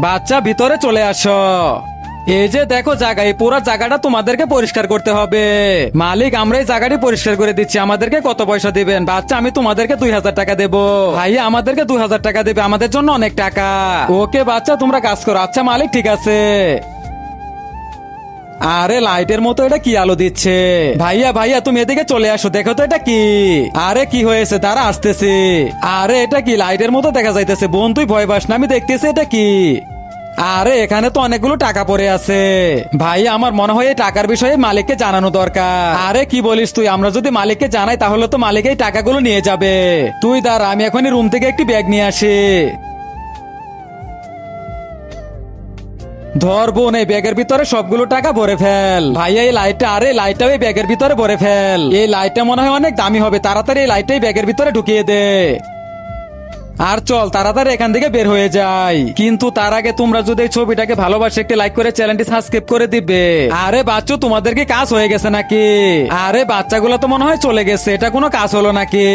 বাচ্চা ভিতরে চলে আসো। এই যে দেখো জায়গা, এই পুরো জায়গাটা তোমাদেরকে পরিষ্কার করতে হবে। মালিক, আমরা এই জায়গাটি পরিষ্কার করে দিচ্ছি, আমাদেরকে কত পয়সা দিবেন? বাচ্চা, আমি তোমাদেরকে 2000 টাকা দেবো। ভাইয়া আমাদেরকে 2000 টাকা দেবে, আমাদের জন্য অনেক টাকা। ওকে বাচ্চা, তোমরা কাজ করো। আচ্ছা মালিক, ঠিক আছে। আরে লাইটের মতো এটা কি আলো দিচ্ছে? ভাইয়া ভাইয়া, তুমি এদিকে চলে আসো, দেখো তো এটা কি। আরে কি হয়েছে, তারা আসতেছে। আরে এটা কি লাইটের মতো দেখা যাইতেছে? বোন তুই ভয় পাস না, আমি দেখতেছি এটা কি। আরে এখানে তো অনেকগুলো টাকা পড়ে আছে। ভাই আমার মনে হয় এই টাকার বিষয়ে মালিককে জানানো দরকার। আরে কি বলিস তুই? আমরা যদি মালিককে জানাই তাহলে তো মালিক এই টাকাগুলো নিয়ে যাবে। তুই দাঁড়া, আমি এখনই রুম থেকে একটি ব্যাগ নিয়ে আসি। ধর বোন, এই ব্যাগের ভিতরে সবগুলো টাকা ভরে ফেল। ভাইয়া এই লাইটটা, আরে লাইটটা ওই ব্যাগের ভিতরে ভরে ফেল। এই লাইটটা মনে হয় অনেক দামি হবে, তাড়াতাড়ি এই লাইটটা এই ব্যাগের ভিতরে ঢুকিয়ে দে। আর চল তাড়াতাড়ি এখান থেকে বের হয়ে যাই। কিন্তু তার আগে তোমরা যদি এই ছবিটাকে ভালোবাসে একটি লাইক করে চ্যানেলটি সাবস্ক্রাইব করে দিবে। আরে বাচ্চা, তোমাদের কি কাজ হয়ে গেছে নাকি? আরে বাচ্চাগুলো তো মনে হয় চলে গেছে, এটা কোনো কাজ হলো নাকি?